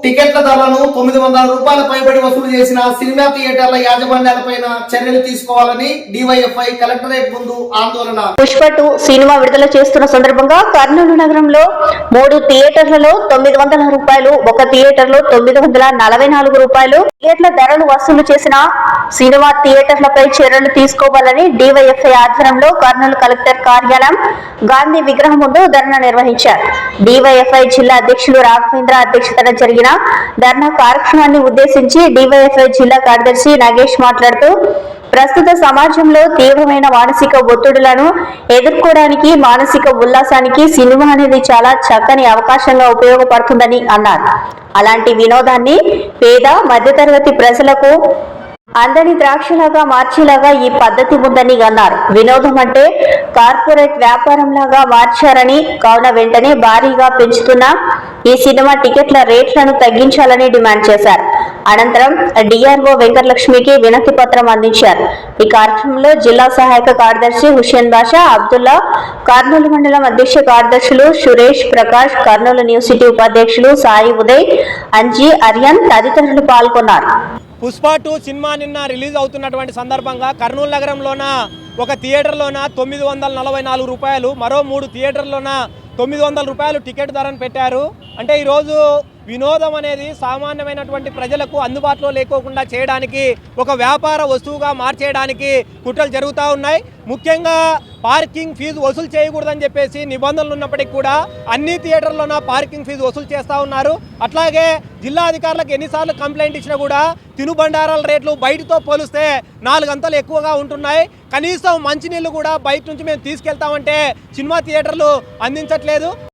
టికెట్ల ధరలను 900 రూపాయల పైబడి వసూలు చేసిన సినిమా థియేటర్ల యాజమాన్యాలపైన చర్యలు తీసుకోవాలని డివైఎఫ్ఐ కలెక్టరేట్ ముందు ఆందోళన. పుష్ప 2 సినిమా విడుదల చేస్తున్న సందర్భంగా కర్నూలు నగరంలో 3 థియేటర్లలో 900 రూపాయలు, ఒక థియేటర్లో 944 రూపాయలు టికెట్ల ధరలు వసూలు చేసిన సినిమా థియేటర్లపై చర్యలు తీసుకోవాలని డివైఎఫ్ఐ ఆధ్వర్యంలో కర్నూలు కలెక్టర్ కార్యాలయం గాంధీ విగ్రహం ముందు ధర్నా నిర్వహించారు. డివైఎఫ్ఐ జిల్లా అధ్యక్షులు రాఘవేంద్ర అధ్యక్షతన జరిగిన ధర్నా కార్యక్రమాన్ని ఉద్దేశించి డివైఎఫ్ఐ జిల్లా కార్యదర్శి నాగేష్ మాట్లాడుతూ, ప్రస్తుత సమాజంలో తీవ్రమైన మానసిక ఒత్తిడులను ఎదుర్కోవడానికి, మానసిక ఉల్లాసానికి సినిమా అనేది చాలా చక్కని అవకాశంగా ఉపయోగపడుతుందని అన్నారు. అలాంటి వినోదాన్ని పేద మధ్యతరగతి ప్రజలకు అందని ద్రాక్షలాగా మార్చేలాగా ఈ పద్ధతి ఉందని అన్నారు. వినోదం అంటే కార్పొరేట్ వ్యాపారంలాగా మార్చారని, కావున వెంటనే భారీగా పెంచుతున్న ఈ సినిమా టికెట్ల రేట్లను తగ్గించాలని డిమాండ్ చేశారు. అనంతరం డిఆర్ఓ వెంకటలక్ష్మికి వినతి పత్రం అందించారు. ఈ కార్యక్రమంలో జిల్లా సహాయక కార్యదర్శి హుషేన్ బాషా, అబ్దుల్లా, కర్నూలు మండలం అధ్యక్ష కార్యదర్శులు సురేష్, ప్రకాష్, కర్నూలు యూనివర్సిటీ ఉపాధ్యక్షులు సాయి ఉదయ్, అంజీ, అర్యన్ తదితరులు పాల్గొన్నారు. పుష్ప 2 సినిమా నిన్న రిలీజ్ అవుతున్నటువంటి సందర్భంగా కర్నూలు నగరంలోన ఒక థియేటర్లోన 944 రూపాయలు, మరో 3 థియేటర్లోన 900 రూపాయలు టికెట్ ధరను పెట్టారు. అంటే ఈరోజు వినోదం అనేది సామాన్యమైనటువంటి ప్రజలకు అందుబాటులో లేకోకుండా చేయడానికి, ఒక వ్యాపార వస్తువుగా మార్చేయడానికి కుట్రలు జరుగుతూ ఉన్నాయి. ముఖ్యంగా పార్కింగ్ ఫీజు వసూలు చేయకూడదని చెప్పేసి నిబంధనలు ఉన్నప్పటికీ కూడా అన్ని థియేటర్లోన పార్కింగ్ ఫీజు వసూలు చేస్తూ ఉన్నారు. అట్లాగే జిల్లా అధికారులకు ఎన్నిసార్లు కంప్లైంట్ ఇచ్చినా కూడా తినుబండారాల రేట్లు బయటతో పోలిస్తే 4 అంతలు ఎక్కువగా ఉంటున్నాయి. కనీసం మంచినీళ్ళు కూడా బయట నుంచి మేము తీసుకెళ్తామంటే సినిమా థియేటర్లు అందించట్లేదు.